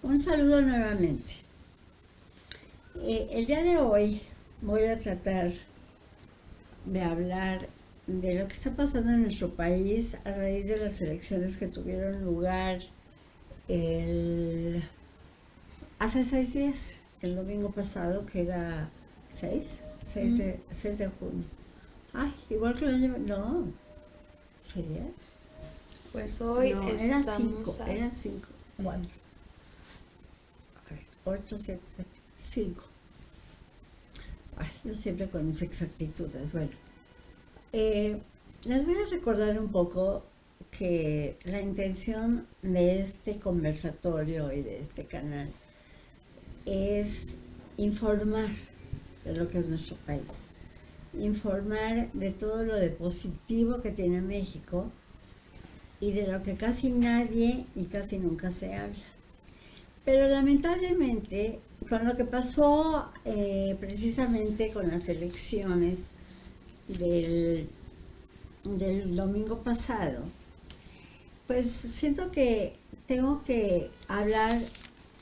Un saludo nuevamente. El día de hoy voy a tratar de hablar de lo que está pasando en nuestro país a raíz de las elecciones que tuvieron lugar hace 6 días, el domingo pasado, que era 6 de junio. Ay, igual que el año... No, ¿sería? Pues hoy No, estamos era 5, 4. 8, 7, 5. Ay, yo siempre con mis exactitudes. Bueno, les voy a recordar un poco que la intención de este conversatorio y de este canal es informar de lo que es nuestro país, informar de todo lo de positivo que tiene México y de lo que casi nadie y casi nunca se habla. Pero lamentablemente, con lo que pasó precisamente con las elecciones del domingo pasado, pues siento que tengo que hablar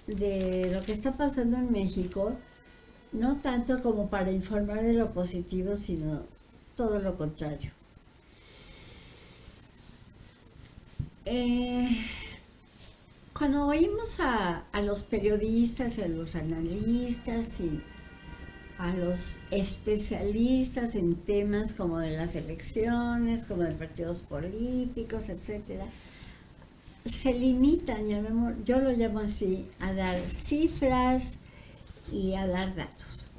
de lo que está pasando en México, no tanto como para informar de lo positivo, sino todo lo contrario. Cuando oímos a los periodistas, a los analistas y a los especialistas en temas como de las elecciones, como de partidos políticos, etcétera, se limitan, yo lo llamo así, a dar cifras y a dar datos.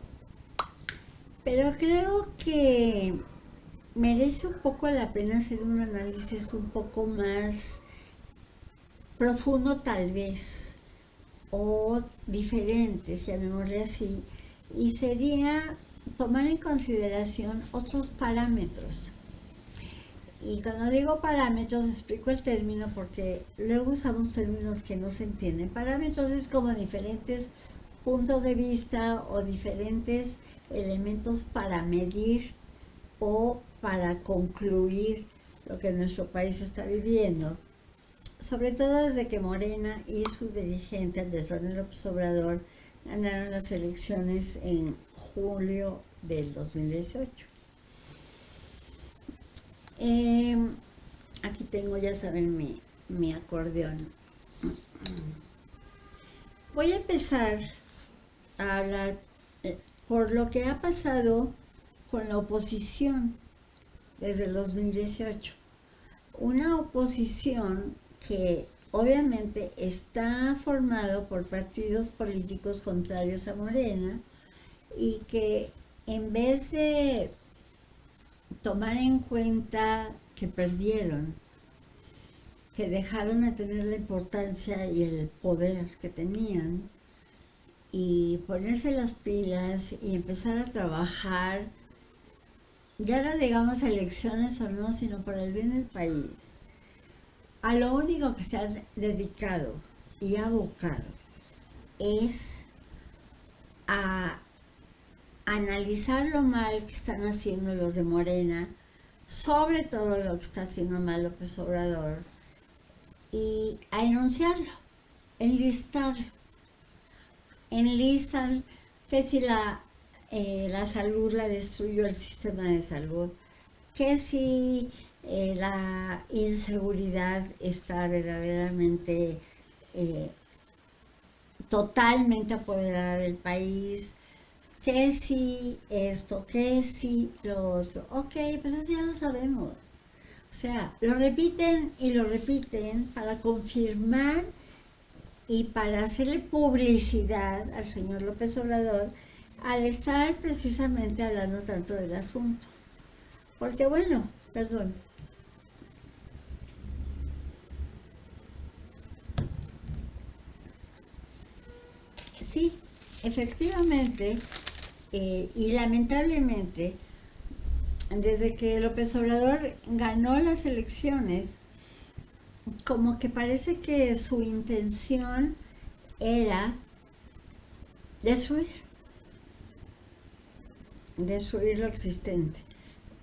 Pero creo que merece un poco la pena hacer un análisis un poco más profundo tal vez, o diferente, llamémosle así, y sería tomar en consideración otros parámetros. Y cuando digo parámetros, explico el término porque luego usamos términos que no se entienden. Parámetros es como diferentes puntos de vista o diferentes elementos para medir o para concluir lo que nuestro país está viviendo. Sobre todo desde que Morena y su dirigente, Andrés Manuel López Obrador, ganaron las elecciones en julio del 2018. Aquí tengo, ya saben, mi acordeón. Voy a empezar a hablar por lo que ha pasado con la oposición desde el 2018. Una oposición que obviamente está formado por partidos políticos contrarios a Morena y que en vez de tomar en cuenta que perdieron, que dejaron de tener la importancia y el poder que tenían, y ponerse las pilas y empezar a trabajar, ya no digamos elecciones o no, sino por el bien del país, a lo único que se han dedicado y abocado es a analizar lo mal que están haciendo los de Morena, sobre todo lo que está haciendo mal López Obrador, y a enunciarlo, enlistarlo. Enlistan que si la salud la destruyó el sistema de salud, que si la inseguridad está verdaderamente totalmente apoderada del país, que si esto, que si lo otro. Ok, pues eso ya lo sabemos. O sea, lo repiten y lo repiten para confirmar y para hacerle publicidad al señor López Obrador al estar precisamente hablando tanto del asunto. Porque bueno, perdón. Sí, efectivamente, y lamentablemente, desde que López Obrador ganó las elecciones, como que parece que su intención era destruir lo existente.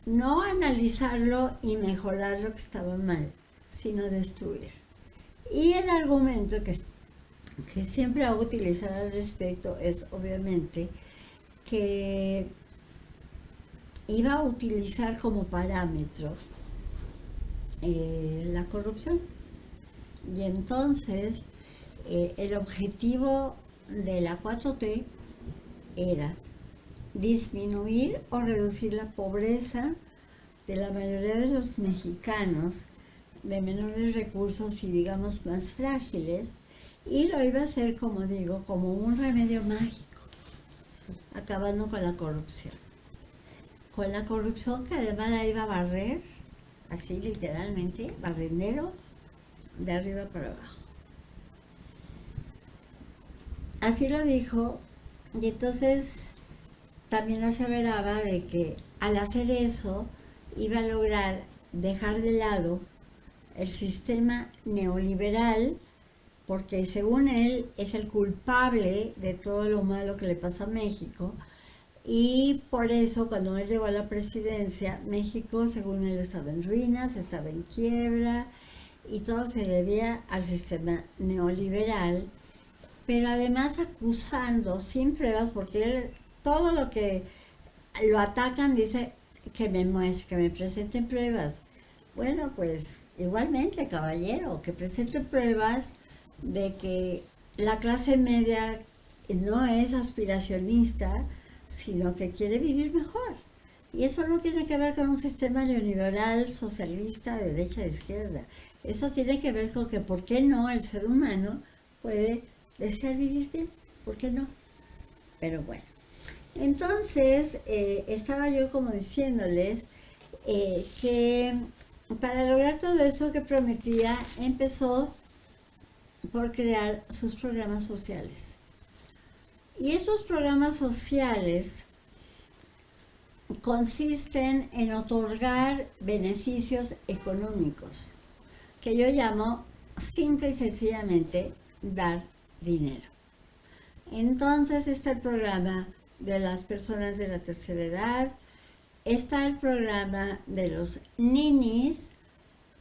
No analizarlo y mejorar lo que estaba mal, sino destruir. Y el argumento que siempre ha utilizado al respecto es obviamente que iba a utilizar como parámetro la corrupción. Y entonces el objetivo de la 4T era disminuir o reducir la pobreza de la mayoría de los mexicanos de menores recursos y digamos más frágiles, y lo iba a hacer, como digo, como un remedio mágico, acabando con la corrupción. Con la corrupción que además la iba a barrer, así literalmente, barrendero, de arriba para abajo. Así lo dijo, y entonces también aseveraba de que al hacer eso iba a lograr dejar de lado el sistema neoliberal, porque según él es el culpable de todo lo malo que le pasa a México, y por eso cuando él llegó a la presidencia, México según él estaba en ruinas, estaba en quiebra, y todo se debía al sistema neoliberal, pero además acusando sin pruebas, porque él todo lo que lo atacan dice que me muestre, que me presenten pruebas. Bueno, pues igualmente, caballero, que presente pruebas de que la clase media no es aspiracionista, sino que quiere vivir mejor. Y eso no tiene que ver con un sistema neoliberal, socialista, de derecha, de izquierda. Eso tiene que ver con que, ¿por qué no el ser humano puede desear vivir bien? ¿Por qué no? Pero bueno. Entonces, estaba yo como diciéndoles que para lograr todo eso que prometía, empezó por crear sus programas sociales. Y esos programas sociales consisten en otorgar beneficios económicos, que yo llamo simple y sencillamente dar dinero. Entonces está el programa de las personas de la tercera edad, está el programa de los ninis,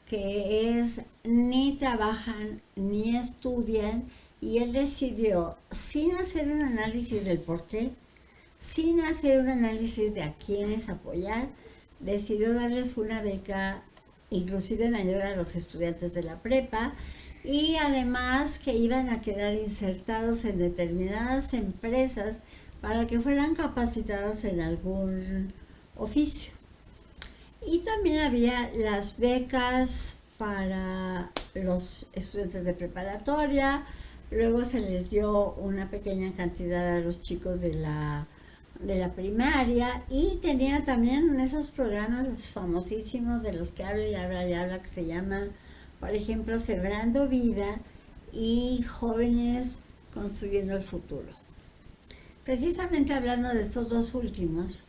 que es ni trabajan ni estudian, y él decidió, sin hacer un análisis del por qué, sin hacer un análisis de a quiénes apoyar, decidió darles una beca inclusive mayor a los estudiantes de la prepa, y además que iban a quedar insertados en determinadas empresas para que fueran capacitados en algún oficio. Y también había las becas para los estudiantes de preparatoria, luego se les dio una pequeña cantidad a los chicos de la primaria, y tenía también esos programas famosísimos de los que habla y habla y habla, que se llama, por ejemplo, Sembrando Vida y Jóvenes Construyendo el Futuro. Precisamente hablando de estos dos últimos,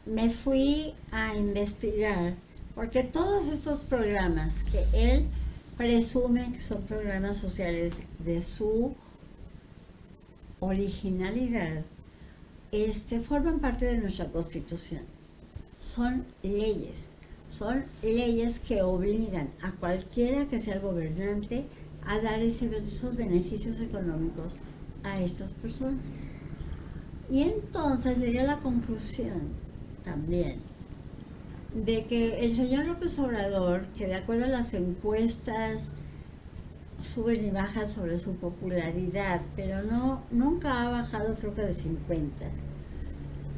me fui a investigar, porque todos estos programas que él presume que son programas sociales de su originalidad, forman parte de nuestra Constitución. Son leyes que obligan a cualquiera que sea el gobernante a dar esos beneficios económicos a estas personas. Y entonces llegué a la conclusión también de que el señor López Obrador, que de acuerdo a las encuestas suben y bajan sobre su popularidad, pero nunca ha bajado, creo que de 50,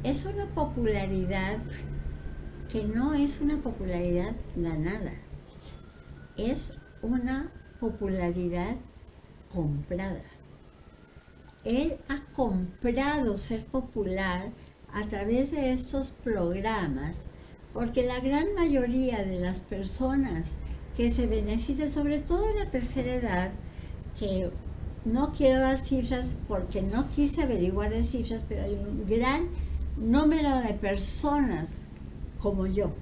es una popularidad que no es una popularidad ganada, es una popularidad comprada. Él ha comprado ser popular a través de estos programas, porque la gran mayoría de las personas que se benefician, sobre todo en la tercera edad, que no quiero dar cifras porque no quise averiguar de cifras, pero hay un gran número de personas como yo,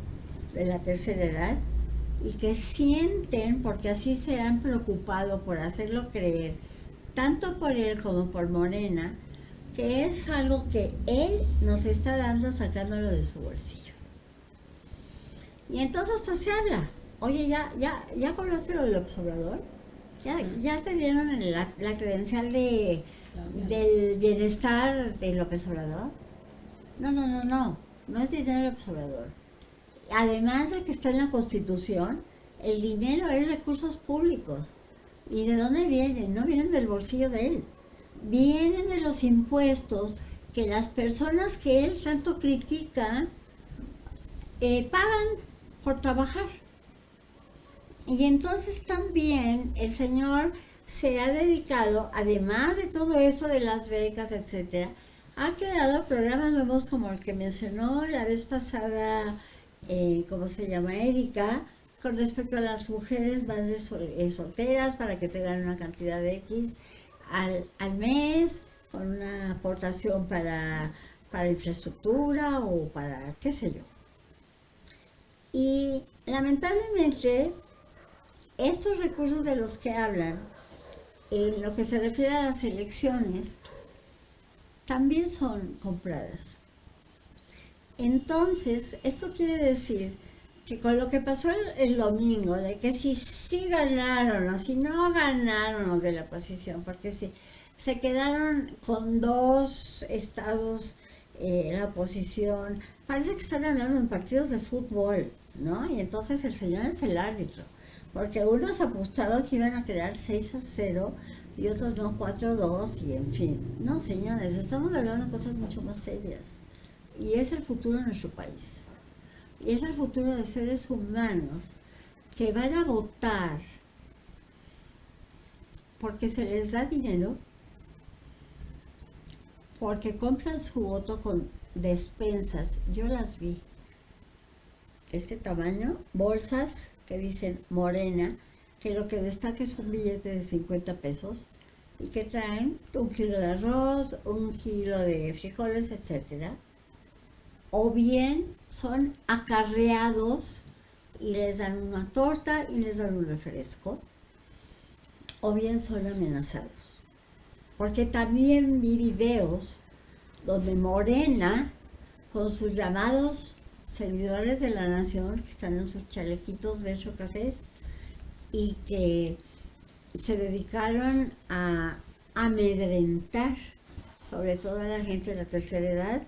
de la tercera edad, y que sienten, porque así se han preocupado por hacerlo creer, tanto por él como por Morena, que es algo que él nos está dando sacándolo de su bolsillo. Y entonces hasta se habla, oye, ¿ya hablaste lo del López Obrador? Ya te dieron la credencial del bienestar de López Obrador. No es dinero de López Obrador. Además de que está en la Constitución, el dinero es recursos públicos. ¿Y de dónde vienen? No vienen del bolsillo de él. Vienen de los impuestos que las personas que él tanto critica pagan por trabajar. Y entonces también el señor se ha dedicado, además de todo eso de las becas, etcétera, ha creado programas nuevos como el que mencionó la vez pasada, ¿cómo se llama? Erika, con respecto a las mujeres madres solteras para que tengan una cantidad de X al mes, con una aportación para infraestructura o para qué sé yo. Y lamentablemente estos recursos de los que hablan, en lo que se refiere a las elecciones, también son compradas. Entonces, esto quiere decir que con lo que pasó el domingo, de que si ganaron o si no ganaron los de la oposición, porque si se quedaron con 2 estados la oposición, parece que están hablando en partidos de fútbol, ¿no? Y entonces el señor es el árbitro, porque unos apostaron que iban a quedar 6-0 y otros no, 4-2, y en fin. No, señores, estamos hablando de cosas mucho más serias. Y es el futuro de nuestro país. Y es el futuro de seres humanos que van a votar porque se les da dinero, porque compran su voto con despensas. Yo las vi. De este tamaño, bolsas que dicen Morena, que lo que destaca es un billete de 50 pesos y que traen 1 kilo de arroz, 1 kilo de frijoles, etcétera. O bien son acarreados y les dan una torta y les dan un refresco, o bien son amenazados. Porque también vi videos donde Morena, con sus llamados servidores de la nación, que están en sus chalequitos becho cafés, y que se dedicaron a amedrentar, sobre todo a la gente de la tercera edad,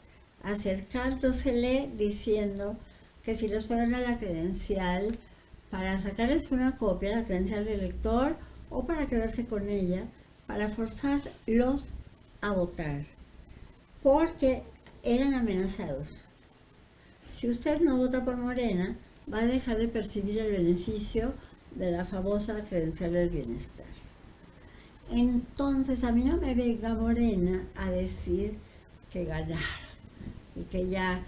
acercándosele diciendo que si les fueran a la credencial para sacarles una copia, la credencial del elector, o para quedarse con ella, para forzarlos a votar, porque eran amenazados. Si usted no vota por Morena, va a dejar de percibir el beneficio de la famosa credencial del bienestar. Entonces, a mí no me venga Morena a decir que ganaron y que ya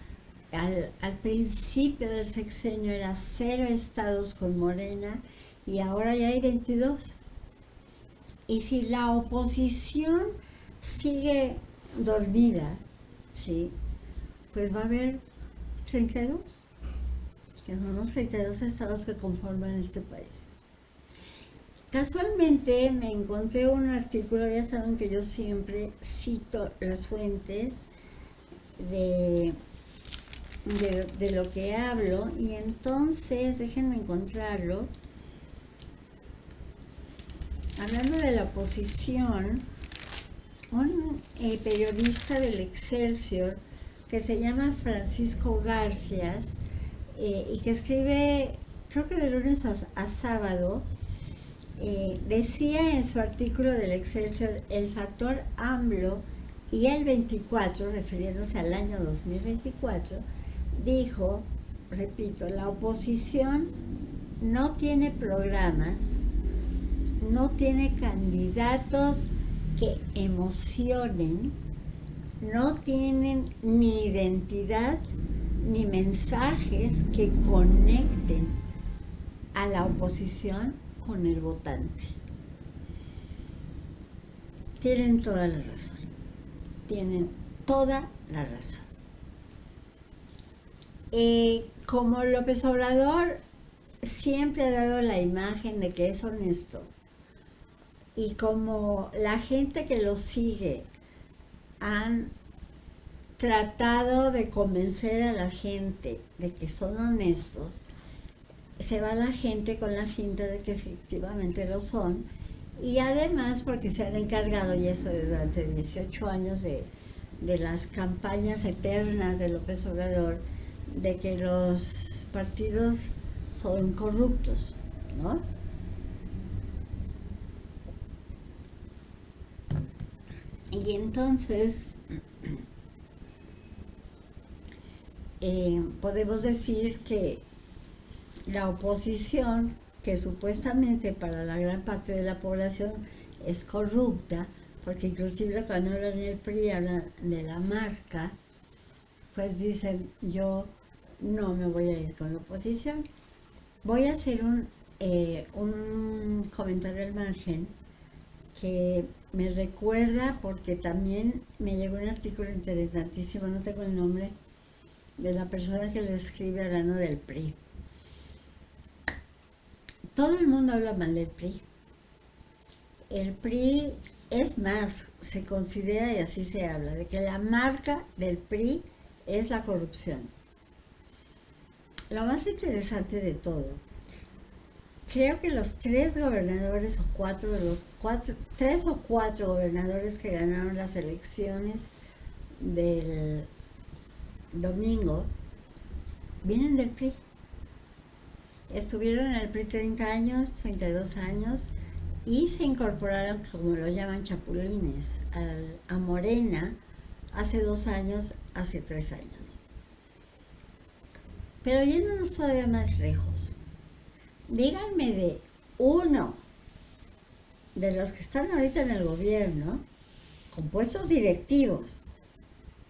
al principio del sexenio era 0 estados con Morena y ahora ya hay 22. Y si la oposición sigue dormida, ¿sí?, pues va a haber 32, que son los 32 estados que conforman este país. Casualmente me encontré un artículo, ya saben que yo siempre cito las fuentes de lo que hablo, y entonces déjenme encontrarlo. Hablando de la oposición, un periodista del Excelsior que se llama Francisco Garfias y que escribe, creo que de lunes a sábado, decía en su artículo del Excelsior: el factor AMLO y el 24, refiriéndose al año 2024, dijo, repito, la oposición no tiene programas, no tiene candidatos que emocionen, no tienen ni identidad ni mensajes que conecten a la oposición con el votante. Tienen toda la razón. Tienen toda la razón. Como López Obrador siempre ha dado la imagen de que es honesto, y como la gente que lo sigue han tratado de convencer a la gente de que son honestos, se va la gente con la finta de que efectivamente lo son, Y además porque se han encargado, y eso durante 18 años, de las campañas eternas de López Obrador, de que los partidos son corruptos, ¿no? Y entonces podemos decir que la oposición, que supuestamente para la gran parte de la población es corrupta, porque inclusive cuando hablan del PRI, hablan de la marca, pues dicen, yo no me voy a ir con la oposición. Voy a hacer un comentario al margen que me recuerda, porque también me llegó un artículo interesantísimo, no tengo el nombre, de la persona que lo escribe hablando del PRI. Todo el mundo habla mal del PRI. El PRI, es más, se considera, y así se habla, de que la marca del PRI es la corrupción. Lo más interesante de todo, creo que los tres gobernadores tres o cuatro gobernadores que ganaron las elecciones del domingo vienen del PRI. Estuvieron en el PRI 30 años, 32 años, y se incorporaron, como lo llaman, chapulines, a Morena hace 2 años, hace 3 años. Pero yéndonos todavía más lejos, díganme de uno de los que están ahorita en el gobierno, con puestos directivos,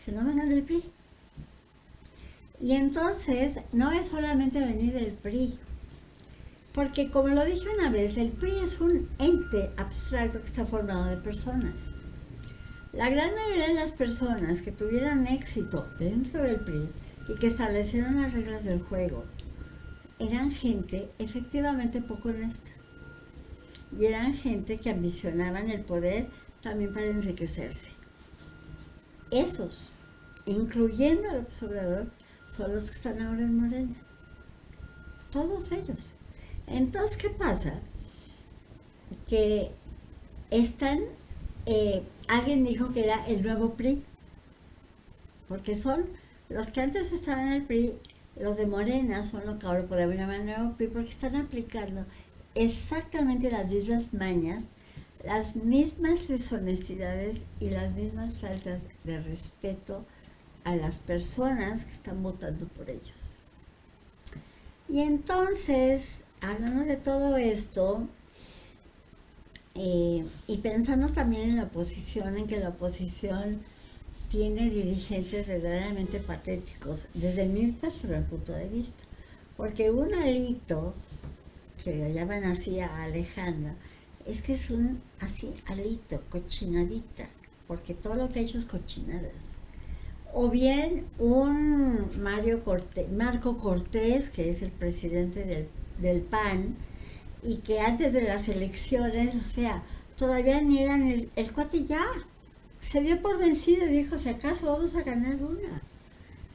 que no vengan del PRI. Y entonces no es solamente venir del PRI, porque como lo dije una vez, el PRI es un ente abstracto que está formado de personas. La gran mayoría de las personas que tuvieron éxito dentro del PRI y que establecieron las reglas del juego eran gente efectivamente poco honesta. Y eran gente que ambicionaban el poder también para enriquecerse. Esos, incluyendo al observador, son los que están ahora en Morena. Todos ellos. Entonces, ¿qué pasa? Que están, alguien dijo que era el nuevo PRI, porque son los que antes estaban en el PRI, los de Morena son lo que ahora podemos llamar el nuevo PRI, porque están aplicando exactamente las mismas mañas, las mismas deshonestidades y las mismas faltas de respeto a las personas que están votando por ellos. Y entonces, hablando de todo esto, y pensando también en la oposición, en que la oposición tiene dirigentes verdaderamente patéticos, desde mi personal punto de vista, porque un alito, que le llaman así a Alejandra, es que es un así alito, cochinadita, porque todo lo que ha hecho es cochinadas. O bien un Marco Cortés, que es el presidente del PAN, y que antes de las elecciones, o sea, todavía niegan el cuate ya. Se dio por vencido y dijo, si acaso vamos a ganar una.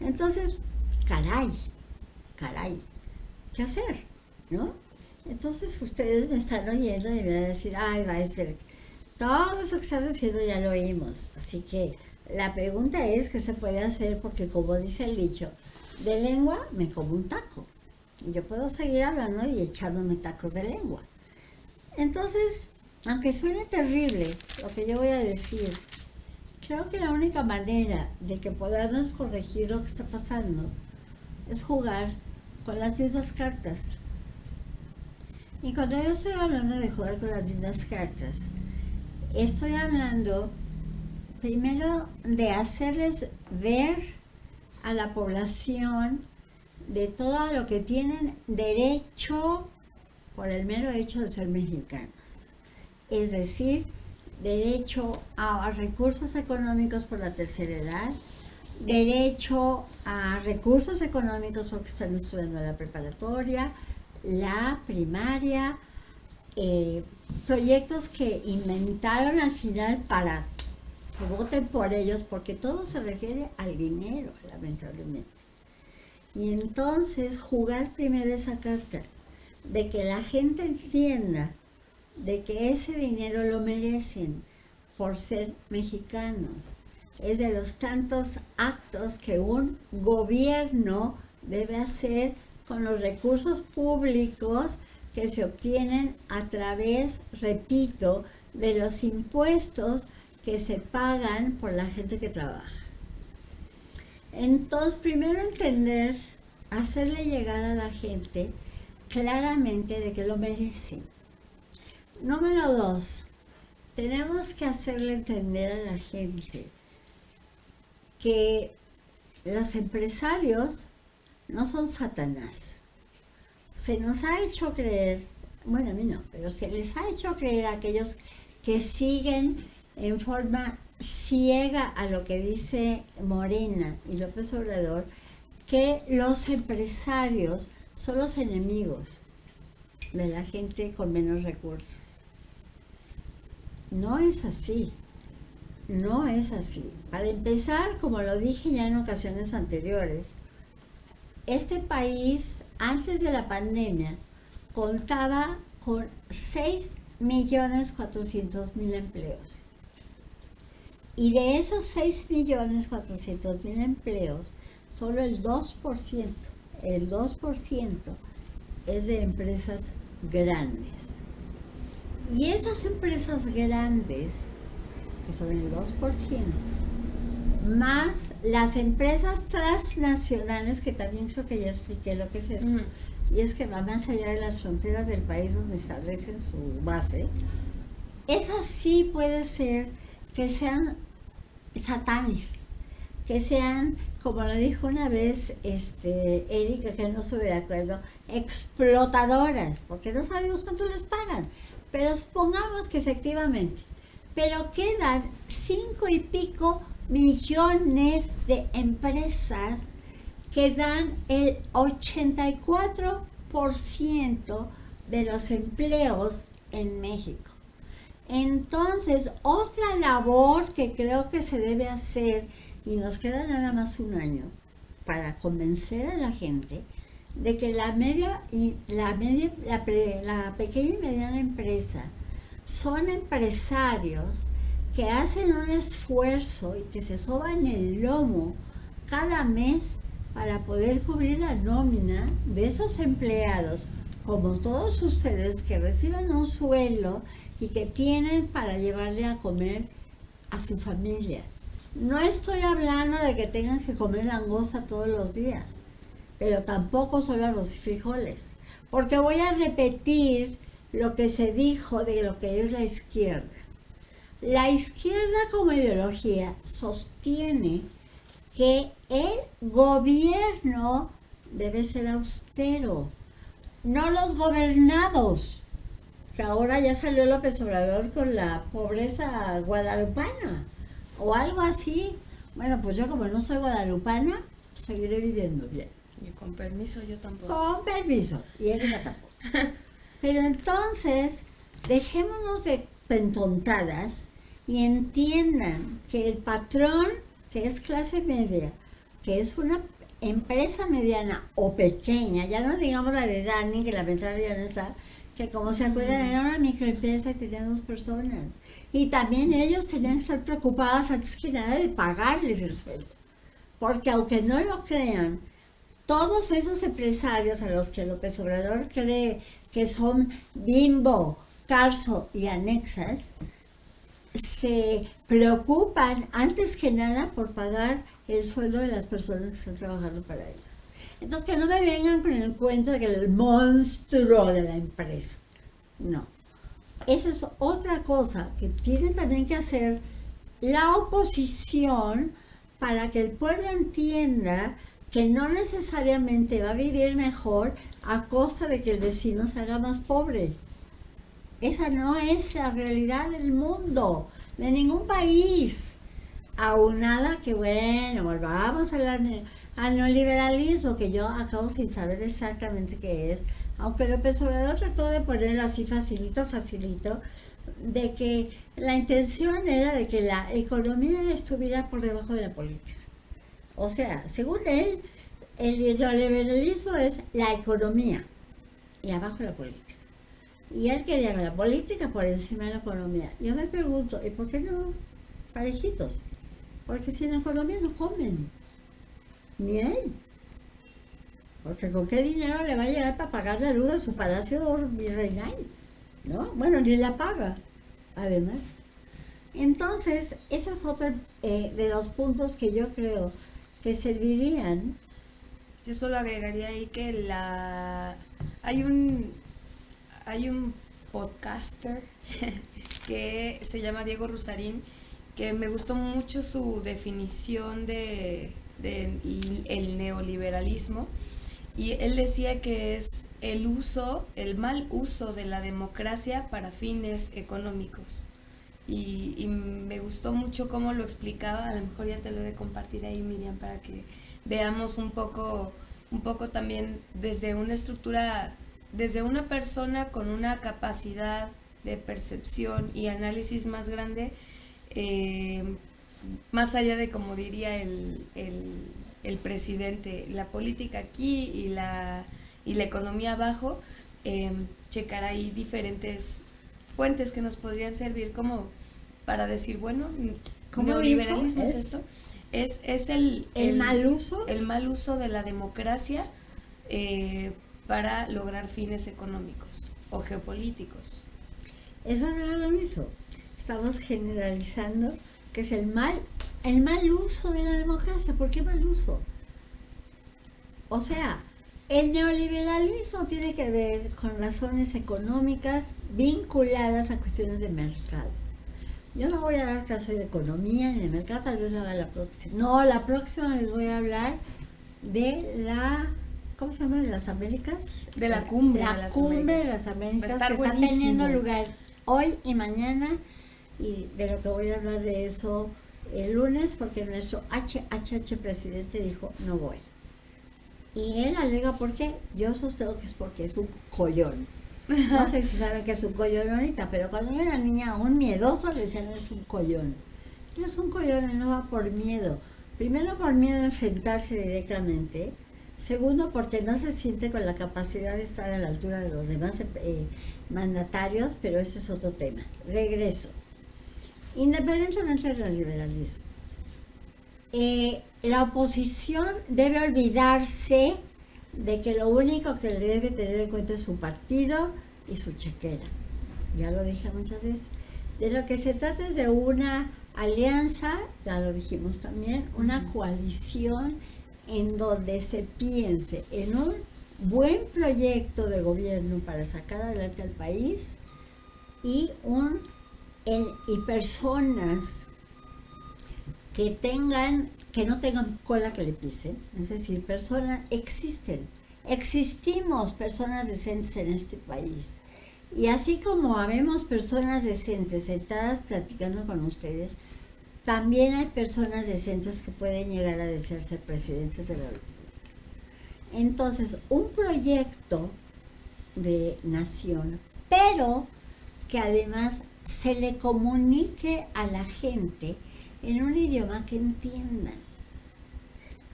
Entonces, caray, ¿qué hacer? ¿No? Entonces ustedes me están oyendo y me van a decir, ay, Weisberg, todo eso que estás diciendo ya lo oímos. Así que la pregunta es qué se puede hacer, porque como dice el dicho, de lengua me como un taco. Y yo puedo seguir hablando y echándome tacos de lengua. Entonces, aunque suene terrible lo que yo voy a decir, creo que la única manera de que podamos corregir lo que está pasando es jugar con las mismas cartas. Y cuando yo estoy hablando de jugar con las mismas cartas, estoy hablando primero de hacerles ver a la población de todo lo que tienen derecho por el mero hecho de ser mexicanos. Es decir, derecho a recursos económicos por la tercera edad, derecho a recursos económicos porque están estudiando la preparatoria, la primaria, proyectos que inventaron al final para que voten por ellos, porque todo se refiere al dinero, lamentablemente. Y entonces jugar primero esa carta de que la gente entienda de que ese dinero lo merecen por ser mexicanos. Es de los tantos actos que un gobierno debe hacer con los recursos públicos que se obtienen a través, repito, de los impuestos que se pagan por la gente que trabaja. Entonces, primero entender, hacerle llegar a la gente claramente de que lo merecen. Número 2, tenemos que hacerle entender a la gente que los empresarios no son Satanás. Se nos ha hecho creer, bueno, a mí no, pero se les ha hecho creer a aquellos que siguen en forma ciega a lo que dice Morena y López Obrador, que los empresarios son los enemigos de la gente con menos recursos. No es así. No es así. Para empezar, como lo dije ya en ocasiones anteriores, este país, antes de la pandemia, contaba con 6.400.000 empleos. Y de esos 6.400.000 empleos, solo el 2% es de empresas grandes. Y esas empresas grandes, que son el 2%, más las empresas transnacionales, que también creo que ya expliqué lo que es eso, y es que va más allá de las fronteras del país donde establecen su base, esas sí puede ser que sean satanes, que sean, como lo dijo una vez Erika, que no estuve de acuerdo, explotadoras, porque no sabemos cuánto les pagan, pero supongamos que efectivamente, pero quedan 5 y pico millones de empresas que dan el 84% de los empleos en México. Entonces, otra labor que creo que se debe hacer, y nos queda nada más un año, para convencer a la gente de que la pequeña y mediana empresa son empresarios que hacen un esfuerzo y que se soban el lomo cada mes para poder cubrir la nómina de esos empleados, como todos ustedes que reciben un sueldo y que tienen para llevarle a comer a su familia. No estoy hablando de que tengan que comer langosta todos los días, pero tampoco solo arroz y frijoles, porque voy a repetir lo que se dijo de lo que es la izquierda. La izquierda como ideología sostiene que el gobierno debe ser austero, no los gobernados, que ahora ya salió López Obrador con la pobreza guadalupana o algo así. Bueno, pues yo como no soy guadalupana, seguiré viviendo bien. Y con permiso yo tampoco. Con permiso, y ella tampoco. Pero entonces, dejémonos de pentontadas y entiendan que el patrón, que es clase media, que es una empresa mediana o pequeña, ya no digamos la de Dani, que lamentablemente ya no está, que como se acuerdan era una microempresa y tenía 2 personas. Y también ellos tenían que estar preocupados antes que nada de pagarles el sueldo. Porque aunque no lo crean, todos esos empresarios a los que López Obrador cree que son Bimbo, Carso y anexas, se preocupan antes que nada por pagar el sueldo de las personas que están trabajando para ellos. Entonces, que no me vengan con el cuento de que el monstruo de la empresa. No. Esa es otra cosa que tiene también que hacer la oposición para que el pueblo entienda que no necesariamente va a vivir mejor a costa de que el vecino se haga más pobre. Esa no es la realidad del mundo, de ningún país. Aunada que, bueno, volvamos al neoliberalismo, que yo acabo sin saber exactamente qué es, aunque López Obrador trató de ponerlo así facilito, de que la intención era de que la economía estuviera por debajo de la política. O sea, según él, el neoliberalismo es la economía y abajo la política. Y él quería la política por encima de la economía. Yo me pregunto, ¿y por qué no parejitos? Porque sin economía no comen, ni él. Porque con qué dinero le va a llegar para pagar la luz de su palacio virreinal, ¿no? Bueno, ni la paga, además. Entonces, ese es otro de los puntos que yo creo que servirían. Yo solo agregaría ahí que hay un podcaster que se llama Diego Rusarín, que me gustó mucho su definición de el neoliberalismo, y él decía que es el mal uso de la democracia para fines económicos. Y me gustó mucho cómo lo explicaba. A lo mejor ya te lo he de compartir ahí, Miriam, para que veamos un poco también desde una estructura, desde una persona con una capacidad de percepción y análisis más grande, más allá de, como diría el presidente, la política aquí y la economía abajo. Checar ahí diferentes fuentes que nos podrían servir como para decir, bueno, neoliberalismo es esto, es el mal uso de la democracia para lograr fines económicos o geopolíticos. Eso no es lo mismo. Estamos generalizando que es el mal uso de la democracia. ¿Por qué mal uso? O sea, el neoliberalismo tiene que ver con razones económicas vinculadas a cuestiones de mercado. Yo no voy a dar clase de economía ni de mercado, tal vez lo haga la próxima. No, la próxima les voy a hablar de ¿cómo se llama? De las Américas. De la cumbre. La cumbre de las Américas que está teniendo lugar hoy y mañana, y de lo que voy a hablar de eso el lunes, porque nuestro HHH presidente dijo, no voy. Y él alega por qué. Yo sostengo que es porque es un collón. No sé si saben que es un collón ahorita, pero cuando yo era niña, un miedoso le decían es un collón. No es un collón, él no va por miedo. Primero, por miedo a enfrentarse directamente. Segundo, porque no se siente con la capacidad de estar a la altura de los demás mandatarios, pero ese es otro tema. Regreso. Independientemente del liberalismo, la oposición debe olvidarse de que lo único que le debe tener en cuenta es su partido y su chequera. Ya lo dije muchas veces. De lo que se trata es de una alianza, ya lo dijimos también, una coalición en donde se piense en un buen proyecto de gobierno para sacar adelante al país y personas que no tengan cola que le pisen, es decir, existimos personas decentes en este país, y así como habemos personas decentes sentadas platicando con ustedes, también hay personas decentes que pueden llegar a desear ser presidentes de la República. Entonces, un proyecto de nación, pero que además se le comunique a la gente en un idioma que entiendan.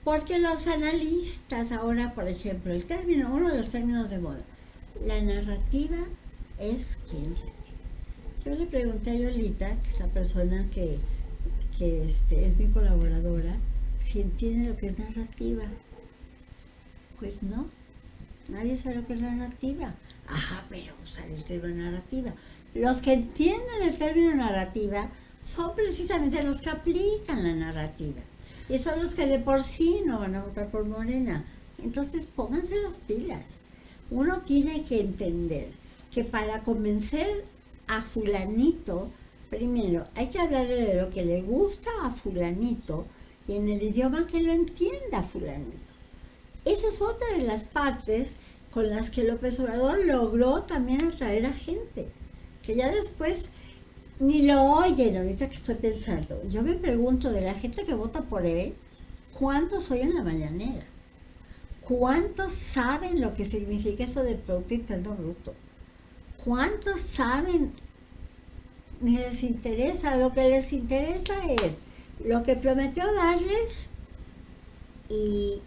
Porque los analistas ahora, por ejemplo, uno de los términos de moda, la narrativa es quién se qué. Yo le pregunté a Yolita, que es la persona que es mi colaboradora, si entiende lo que es narrativa. Pues no, nadie sabe lo que es narrativa. Ajá, pero usar el término narrativa. Los que entienden el término narrativa son precisamente los que aplican la narrativa. Y son los que de por sí no van a votar por Morena. Entonces pónganse las pilas. Uno tiene que entender que para convencer a fulanito, primero hay que hablarle de lo que le gusta a fulanito y en el idioma que lo entienda fulanito. Esa es otra de las partes con las que López Obrador logró también atraer a gente, que ya después ni lo oyen. Ahorita que estoy pensando, yo me pregunto de la gente que vota por él, ¿cuántos oyen la mañanera? ¿Cuántos saben lo que significa eso de Producto Interno Bruto? ¿Cuántos saben? Ni les interesa. Lo que les interesa es lo que prometió darles y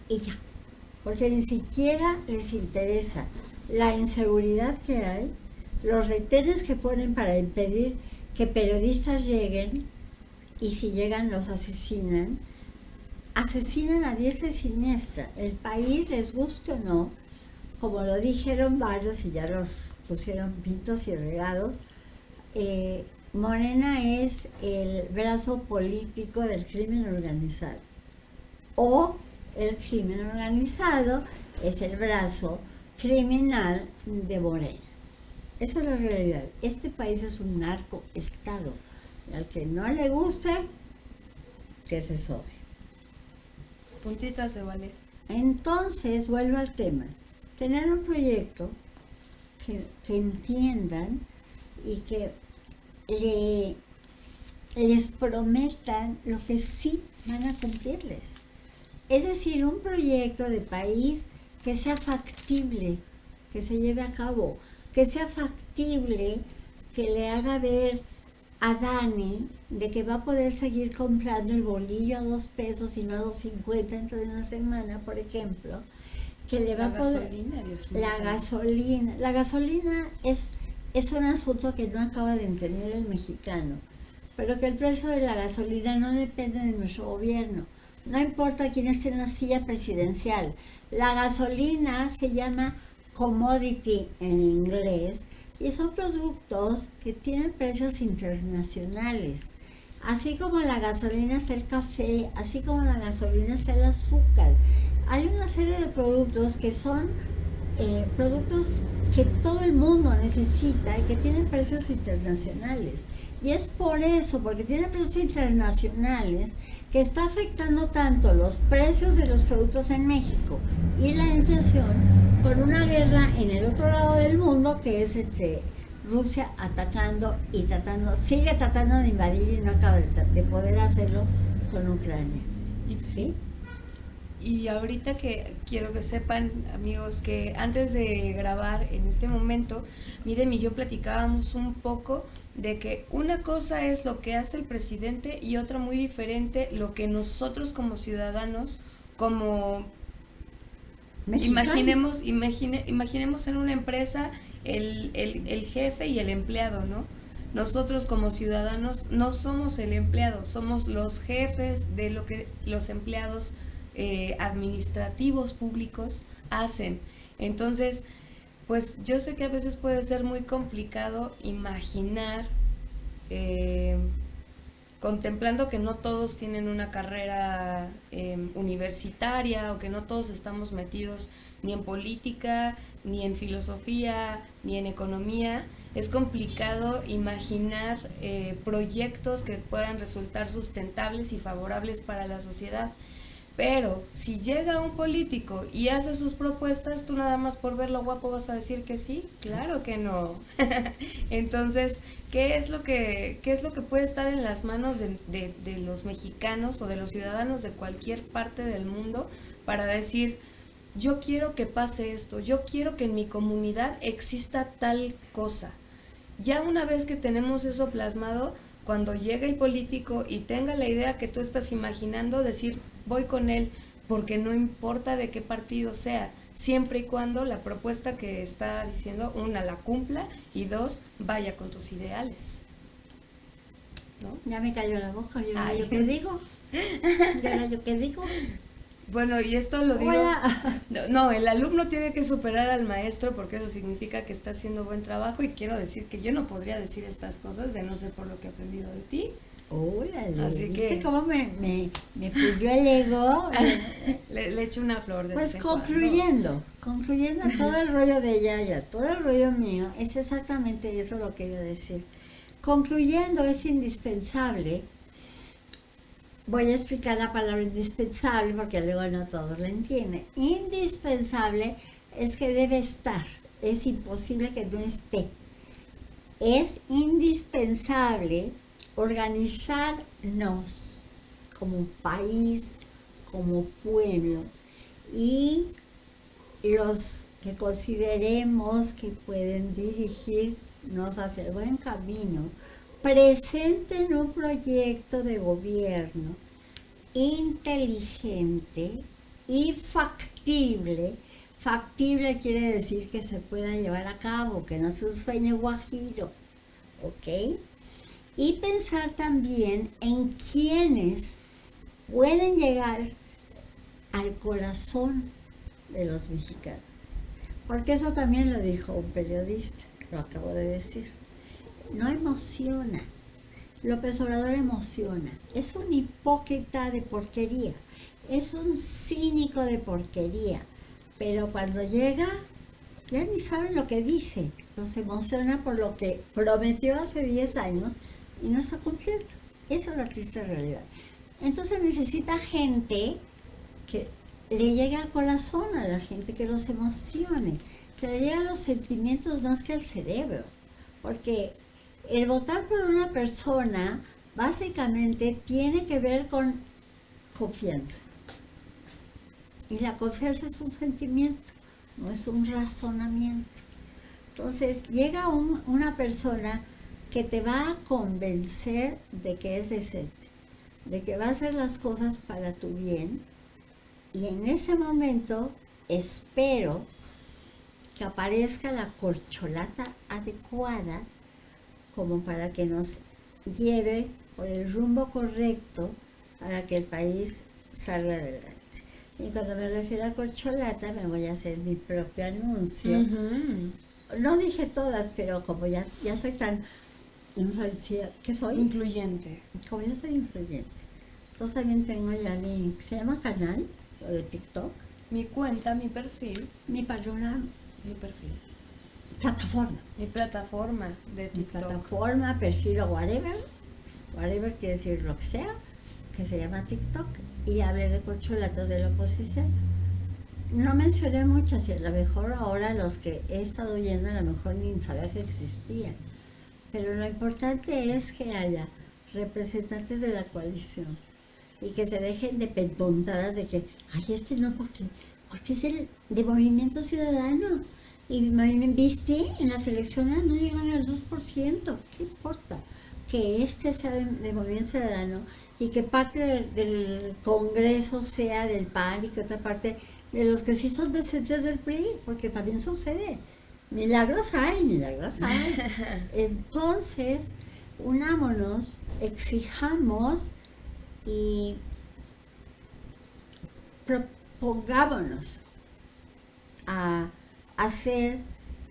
ya, porque ni siquiera les interesa la inseguridad que hay, los retenes que ponen para impedir que periodistas lleguen, y si llegan los asesinan a diestra y siniestra. El país, les guste o no, como lo dijeron varios y ya los pusieron pintos y regados, Morena es el brazo político del crimen organizado, o el crimen organizado es el brazo criminal de Morena. Esa es la realidad. Este país es un narcoestado. Al que no le guste, que se sobe. Puntitas de ballet. Entonces, vuelvo al tema. Tener un proyecto que entiendan y que les prometan lo que sí van a cumplirles. Es decir, un proyecto de país que sea factible, que se lleve a cabo, que sea factible, que le haga ver a Dani de que va a poder seguir comprando el bolillo a 2 pesos y no a 2.50 dentro de una semana, por ejemplo, que le va a poder... Gasolina, Dios mío. La gasolina es un asunto que no acaba de entender el mexicano, pero que el precio de la gasolina no depende de nuestro gobierno. No importa quién esté en la silla presidencial. La gasolina se llama commodity en inglés y son productos que tienen precios internacionales. Así como la gasolina está el café, así como la gasolina está el azúcar. Hay una serie de productos que son productos que todo el mundo necesita y que tienen precios internacionales. Y es por eso, porque tienen precios internacionales, que está afectando tanto los precios de los productos en México y la inflación con una guerra en el otro lado del mundo, que es entre Rusia atacando y sigue tratando de invadir y no acaba de poder hacerlo con Ucrania. ¿Sí? Y ahorita que quiero que sepan, amigos, que antes de grabar en este momento, Miren y yo platicábamos un poco de que una cosa es lo que hace el presidente y otra muy diferente lo que nosotros como ciudadanos, como imaginemos en una empresa el jefe y el empleado, ¿no? Nosotros como ciudadanos no somos el empleado, somos los jefes de lo que los empleados administrativos públicos hacen. Entonces, pues yo sé que a veces puede ser muy complicado imaginar, contemplando que no todos tienen una carrera universitaria o que no todos estamos metidos ni en política, ni en filosofía, ni en economía. Es complicado imaginar proyectos que puedan resultar sustentables y favorables para la sociedad. Pero si llega un político y hace sus propuestas, tú nada más por verlo guapo vas a decir que sí. Claro que no. Entonces, ¿qué es lo que puede estar en las manos de los mexicanos o de los ciudadanos de cualquier parte del mundo para decir, yo quiero que pase esto, yo quiero que en mi comunidad exista tal cosa? Ya una vez que tenemos eso plasmado, cuando llegue el político y tenga la idea que tú estás imaginando, decir, voy con él, porque no importa de qué partido sea, siempre y cuando la propuesta que está diciendo, 1, la cumpla, y 2, vaya con tus ideales, ¿no? Ya me cayó la boca, yo qué digo. Yo qué digo. Bueno, y esto lo digo, no, el alumno tiene que superar al maestro porque eso significa que está haciendo buen trabajo, y quiero decir que yo no podría decir estas cosas de no ser por lo que he aprendido de ti. Órale, así ¿viste que cómo me pulió el ego? le echo una flor de pues vez en concluyendo todo el rollo de Yaya, todo el rollo mío, es exactamente eso lo que iba a decir. Concluyendo, es indispensable. Voy a explicar la palabra indispensable porque luego no todos la entienden. Indispensable es que debe estar, es imposible que no esté. Es indispensable organizarnos como país, como pueblo, y los que consideremos que pueden dirigirnos hacia el buen camino, presenten un proyecto de gobierno inteligente y factible Factible quiere decir que se pueda llevar a cabo, que no es un sueño guajiro, ¿ok? Y pensar también en quienes pueden llegar al corazón de los mexicanos. Porque eso también lo dijo un periodista, lo acabo de decir. No emociona. López Obrador emociona. Es un hipócrita de porquería. Es un cínico de porquería. Pero cuando llega, ya ni saben lo que dice. Los emociona por lo que prometió hace 10 años y no está cumpliendo. Esa es la triste realidad. Entonces necesita gente que le llegue al corazón, a la gente que los emocione, que le llegue a los sentimientos más que al cerebro. Porque el votar por una persona básicamente tiene que ver con confianza. Y la confianza es un sentimiento, no es un razonamiento. Entonces llega una persona que te va a convencer de que es decente, de que va a hacer las cosas para tu bien. Y en ese momento espero que aparezca la corcholata adecuada como para que nos lleve por el rumbo correcto para que el país salga adelante. Y cuando me refiero a corcholata, me voy a hacer mi propio anuncio. No dije todas, pero como ya soy tan influenciada, ¿qué soy? Influyente. Como yo soy influyente. Entonces también tengo ya se llama canal, o de TikTok. Mi cuenta, mi perfil. Mi patrona. Mi perfil. Plataforma. Mi plataforma de TikTok. Mi plataforma, perfil o whatever. Whatever quiere decir lo que sea, que se llama TikTok. Y hablé de corcholatas de la oposición. No mencioné muchas y a lo mejor ahora los que he estado oyendo a lo mejor ni sabía que existían. Pero lo importante es que haya representantes de la coalición y que se dejen de pentontadas de que, ay, no, porque es el de Movimiento Ciudadano. Y viste, en las elecciones no llegan al 2%. ¿Qué importa? Que sea de Movimiento Ciudadano y que parte del Congreso sea del PAN y que otra parte de los que sí son decentes del PRI, porque también sucede. Milagros hay. Entonces, unámonos, exijamos y propongámonos a hacer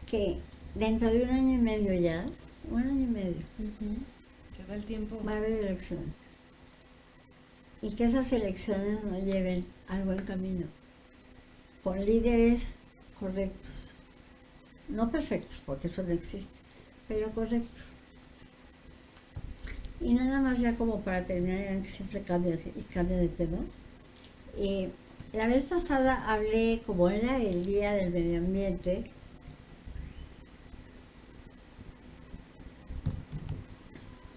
que dentro de 1 año y medio ya, 1 año y medio, se va el tiempo, va a haber elecciones. Y que esas elecciones nos lleven al buen camino, con líderes correctos. No perfectos, porque eso no existe, pero correctos. Y nada más ya como para terminar, que siempre cambio de tema. La vez pasada hablé, como era el Día del Medio Ambiente,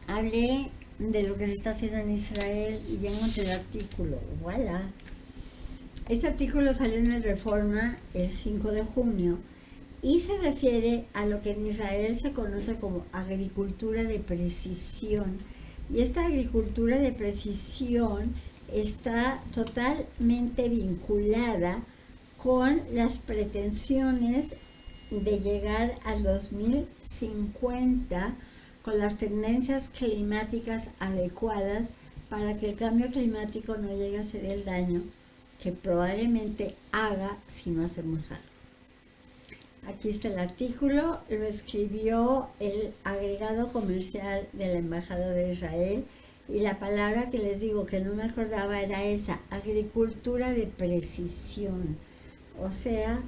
hablé de lo que se está haciendo en Israel y ya encontré el artículo. ¡Voilà! Este artículo salió en el Reforma el 5 de junio y se refiere a lo que en Israel se conoce como agricultura de precisión. Y esta agricultura de precisión está totalmente vinculada con las pretensiones de llegar al 2050 con las tendencias climáticas adecuadas para que el cambio climático no llegue a ser el daño que probablemente haga si no hacemos algo. Aquí está el artículo, lo escribió el agregado comercial de la Embajada de Israel y la palabra que les digo que no me acordaba era esa, agricultura de precisión. O sea,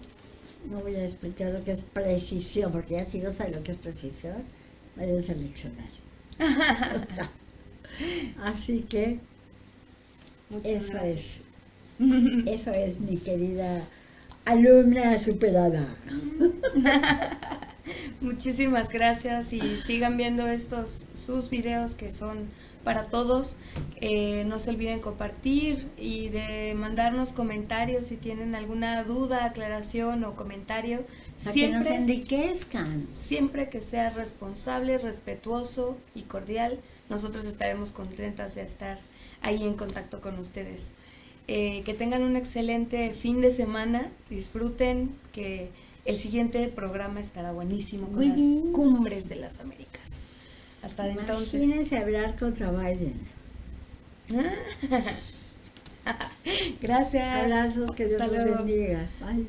no voy a explicar lo que es precisión, porque ya si no saben lo que es precisión, vayan a seleccionar. Así que Muchas gracias. Eso es mi querida alumna superada. Muchísimas gracias y sigan viendo sus videos que son para todos. No se olviden compartir y de mandarnos comentarios si tienen alguna duda, aclaración o comentario. Que nos enriquezcan. Siempre que sea responsable, respetuoso y cordial, nosotros estaremos contentas de estar ahí en contacto con ustedes. Que tengan un excelente fin de semana, disfruten, que el siguiente programa estará buenísimo con las cumbres de las Américas. Hasta entonces. Imagínense hablar contra Biden. Gracias. Abrazos, que Dios Hasta los luego. bendiga. Bye.